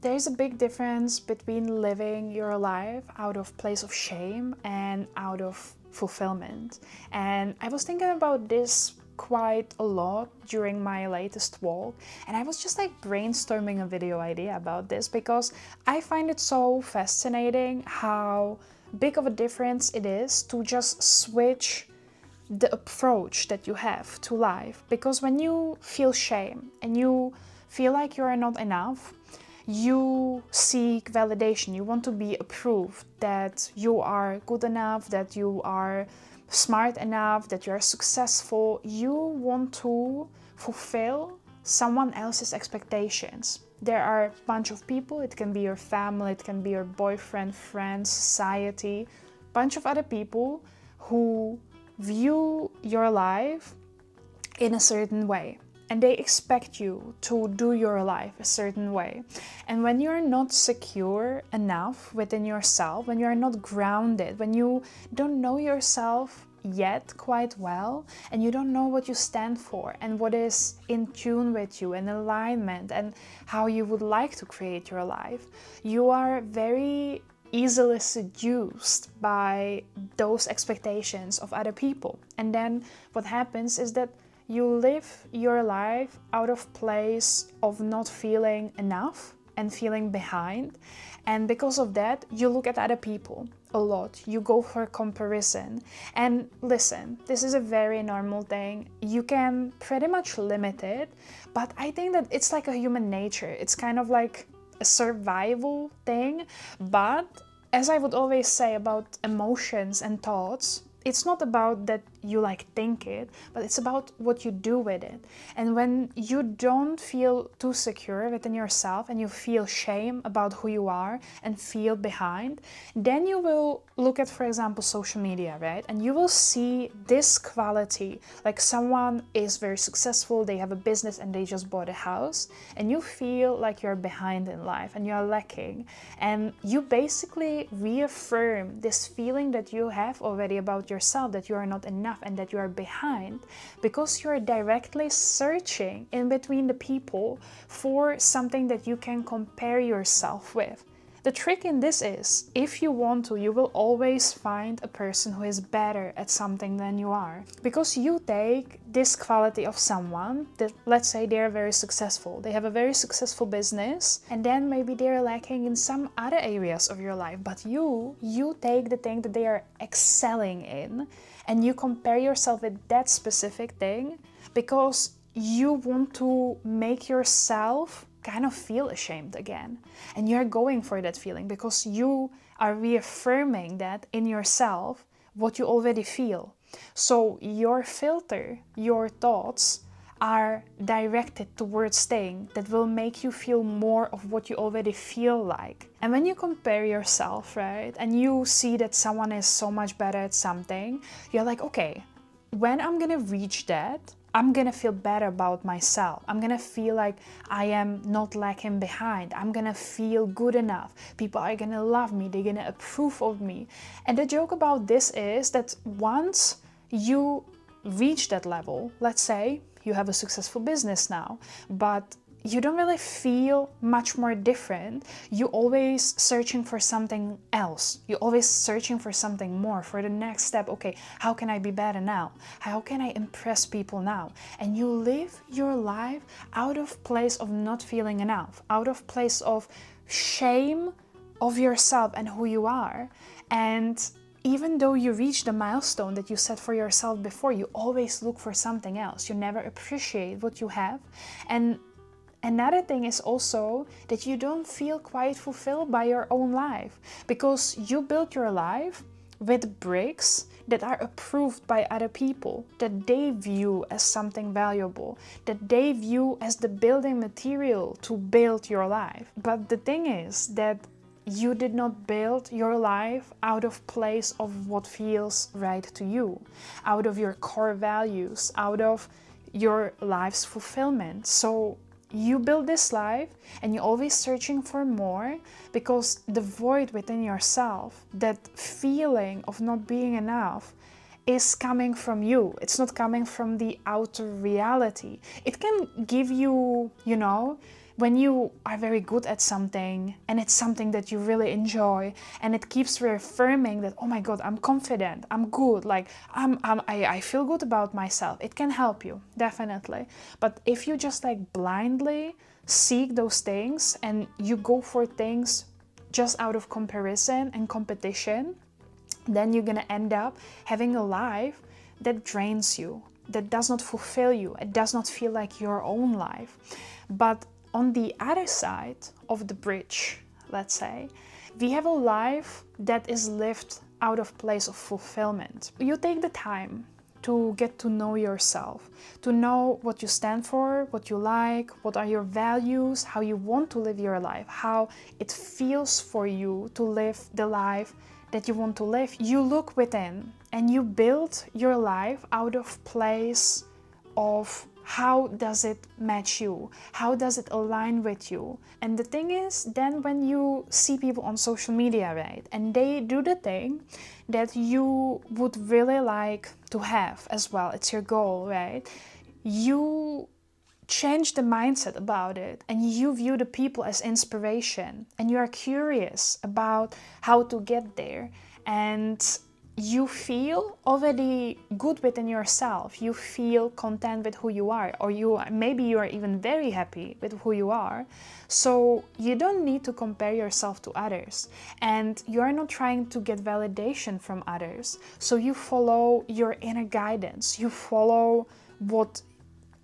There's a big difference between living your life out of place of shame and out of fulfillment. And I was thinking about this quite a lot during my latest walk, and I was just like brainstorming a video idea about this because I find it so fascinating how big of a difference it is to just switch the approach that you have to life. Because when you feel shame and you feel like you are not enough, you seek validation. You want to be approved that you are good enough, that you are smart enough, that you are successful. You want to fulfill someone else's expectations. There are a bunch of people, it can be your family, it can be your boyfriend, friends, society, bunch of other people who view your life in a certain way. And they expect you to do your life a certain way. And when you're not secure enough within yourself, when you're not grounded, when you don't know yourself yet quite well, and you don't know what you stand for and what is in tune with you and alignment and how you would like to create your life, you are very easily seduced by those expectations of other people. And then what happens is that you live your life out of place of not feeling enough and feeling behind. And because of that, you look at other people a lot. You go for comparison. And listen, this is a very normal thing. You can pretty much limit it, but I think that it's like a human nature. It's kind of like a survival thing. But as I would always say about emotions and thoughts, it's not about that you like think it, but it's about what you do with it. And when you don't feel too secure within yourself and you feel shame about who you are and feel behind, then you will look at, for example, social media, right? And you will see this quality, like someone is very successful, they have a business and they just bought a house, and you feel like you're behind in life and you're lacking. And you basically reaffirm this feeling that you have already about yourself, that you are not enough and that you are behind, because you are directly searching in between the people for something that you can compare yourself with. The trick in this is, if you want to, you will always find a person who is better at something than you are. Because you take this quality of someone that, let's say they're very successful, they have a very successful business, and then maybe they're lacking in some other areas of your life, but you take the thing that they are excelling in, and you compare yourself with that specific thing because you want to make yourself kind of feel ashamed again. And you're going for that feeling because you are reaffirming that in yourself what you already feel. So your filter, your thoughts are directed towards things that will make you feel more of what you already feel like. And when you compare yourself, right, and you see that someone is so much better at something, you're like, okay, when I'm gonna reach that, I'm gonna feel better about myself. I'm gonna feel like I am not lacking behind. I'm gonna feel good enough. People are gonna love me. They're gonna approve of me. And the joke about this is that once you reach that level, let's say you have a successful business now, but you don't really feel much more different. You're always searching for something else. You're always searching for something more, for the next step. Okay, how can I be better now? How can I impress people now? And you live your life out of place of not feeling enough, out of place of shame of yourself and who you are. And even though you reach the milestone that you set for yourself before, you always look for something else. You never appreciate what you have. And another thing is also that you don't feel quite fulfilled by your own life because you built your life with bricks that are approved by other people, that they view as something valuable, that they view as the building material to build your life. But the thing is that you did not build your life out of place of what feels right to you, out of your core values, out of your life's fulfillment. So you build this life and you're always searching for more because the void within yourself, that feeling of not being enough, is coming from you. It's not coming from the outer reality. It can give you, when you are very good at something and it's something that you really enjoy and it keeps reaffirming that, oh my God, I'm confident, I'm good, like I feel good about myself, it can help you, definitely. But if you just like blindly seek those things and you go for things just out of comparison and competition, then you're gonna end up having a life that drains you, that does not fulfill you, it does not feel like your own life. But on the other side of the bridge, let's say, we have a life that is lived out of place of fulfillment. You take the time to get to know yourself, to know what you stand for, what you like, what are your values, how you want to live your life, how it feels for you to live the life that you want to live. You look within and you build your life out of place of how does it match you? How does it align with you? And the thing is, then when you see people on social media, right, and they do the thing that you would really like to have as well, it's your goal, right? You change the mindset about it and you view the people as inspiration and you are curious about how to get there, and you feel already good within yourself. You feel content with who you are, or maybe you are even very happy with who you are. So you don't need to compare yourself to others, and you are not trying to get validation from others. So you follow your inner guidance, you follow what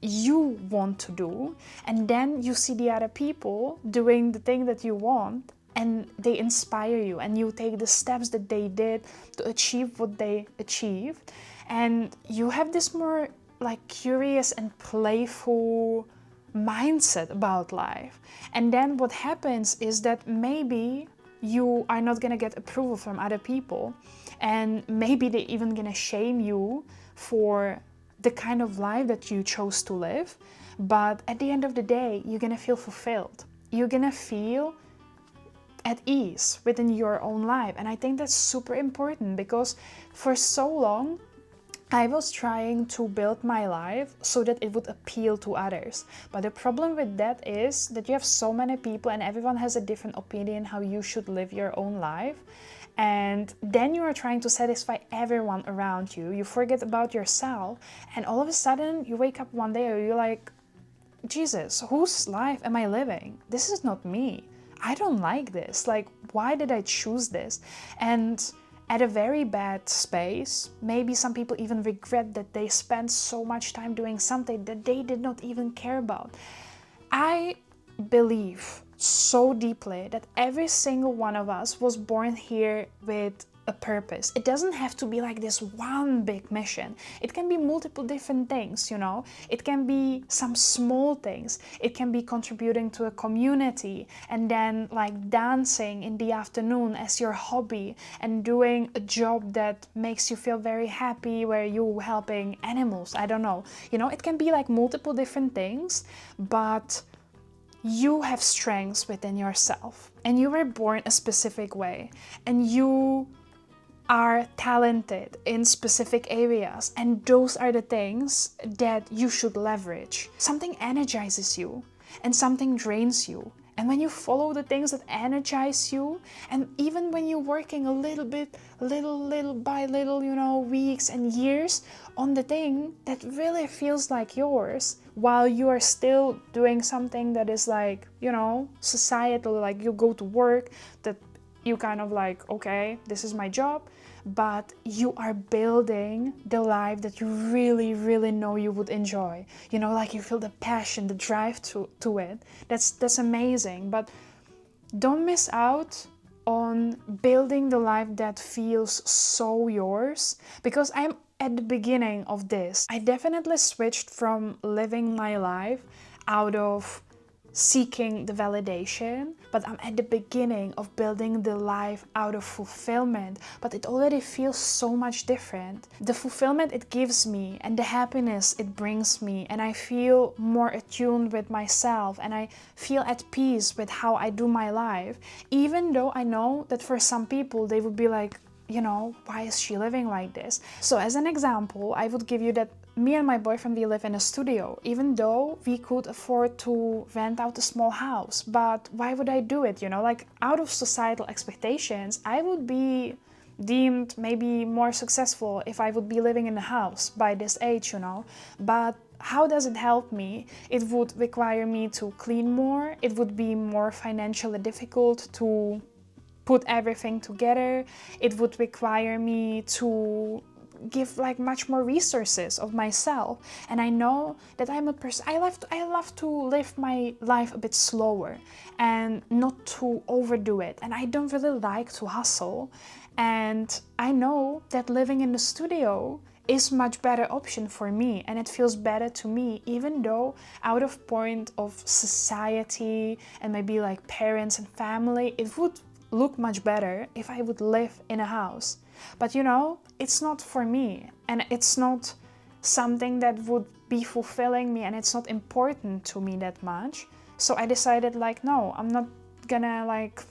you want to do, and then you see the other people doing the thing that you want, and they inspire you, and you take the steps that they did to achieve what they achieved, and you have this more like curious and playful mindset about life. And then what happens is that maybe you are not gonna get approval from other people, and maybe they're even gonna shame you for the kind of life that you chose to live. But at the end of the day, you're gonna feel fulfilled. You're gonna feel at ease within your own life. And I think that's super important, because for so long I was trying to build my life so that it would appeal to others. But the problem with that is that you have so many people and everyone has a different opinion how you should live your own life. And then you are trying to satisfy everyone around you. You forget about yourself, and all of a sudden you wake up one day and you're like, Jesus, whose life am I living? This is not me. I don't like this. Like, why did I choose this? And at a very bad space, maybe some people even regret that they spent so much time doing something that they did not even care about. I believe so deeply that every single one of us was born here with a purpose. It doesn't have to be like this one big mission. It can be multiple different things, you know. It can be some small things. It can be contributing to a community, and then like dancing in the afternoon as your hobby, and doing a job that makes you feel very happy where you're helping animals. I don't know. You know, it can be like multiple different things, but you have strengths within yourself, and you were born a specific way, and you are talented in specific areas, and those are the things that you should leverage. Something energizes you and something drains you. And when you follow the things that energize you, and even when you're working a little bit, little by little, you know, weeks and years on the thing that really feels like yours, while you are still doing something that is like, you know, societal, like you go to work, that you kind of like, okay, this is my job, but you are building the life that you really, really know you would enjoy. You know, like you feel the passion, the drive to it. That's amazing. But don't miss out on building the life that feels so yours, because I'm at the beginning of this. I definitely switched from living my life out of seeking the validation, but I'm at the beginning of building the life out of fulfillment, but it already feels so much different. The fulfillment it gives me and the happiness it brings me, and I feel more attuned with myself, and I feel at peace with how I do my life, even though I know that for some people they would be like, you know, why is she living like this? So as an example, I would give you that me and my boyfriend, we live in a studio, even though we could afford to rent out a small house. But why would I do it? Like, out of societal expectations, I would be deemed maybe more successful if I would be living in a house by this age, But how does it help me? It would require me to clean more. It would be more financially difficult to put everything together. It would require me to give like much more resources of myself. And I know that I'm a person, I love to live my life a bit slower and not to overdo it. And I don't really like to hustle. And I know that living in the studio is much better option for me, and it feels better to me, even though out of point of society and maybe like parents and family, it would look much better if I would live in a house. But it's not for me, and it's not something that would be fulfilling me, and it's not important to me that much. So I decided like, no, I'm not gonna like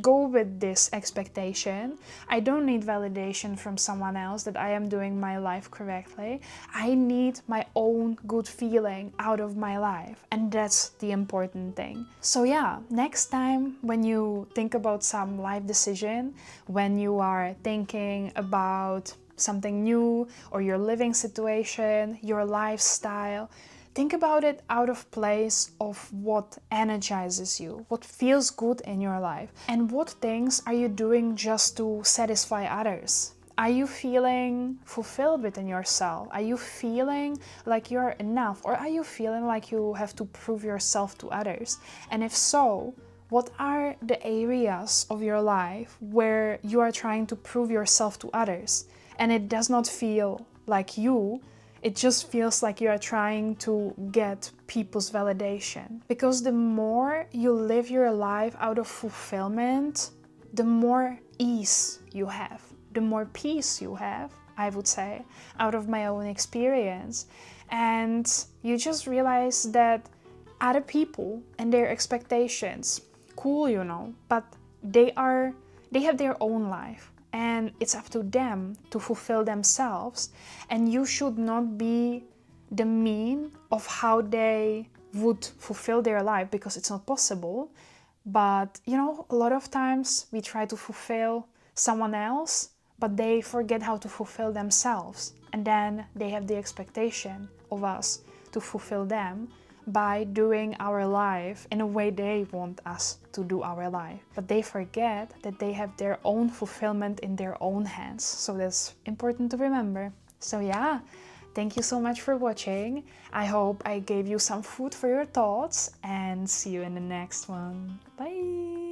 go with this expectation. I don't need validation from someone else that I am doing my life correctly. I need my own good feeling out of my life, and that's the important thing. So yeah, next time when you think about some life decision, when you are thinking about something new or your living situation, your lifestyle, think about it out of place of what energizes you, what feels good in your life, and what things are you doing just to satisfy others. Are you feeling fulfilled within yourself? Are you feeling like you're enough? Or are you feeling like you have to prove yourself to others? And if so, what are the areas of your life where you are trying to prove yourself to others and it does not feel like you? It just feels like you are trying to get people's validation. Because the more you live your life out of fulfillment, the more ease you have, the more peace you have, I would say, out of my own experience. And you just realize that other people and their expectations, cool, but they have their own life. And it's up to them to fulfill themselves. And you should not be the mean of how they would fulfill their life, because it's not possible. But, a lot of times we try to fulfill someone else, but they forget how to fulfill themselves. And then they have the expectation of us to fulfill them by doing our life in a way they want us to do our life. But they forget that they have their own fulfillment in their own hands. So that's important to remember. So yeah, thank you so much for watching. I hope I gave you some food for your thoughts, and see you in the next one. Bye!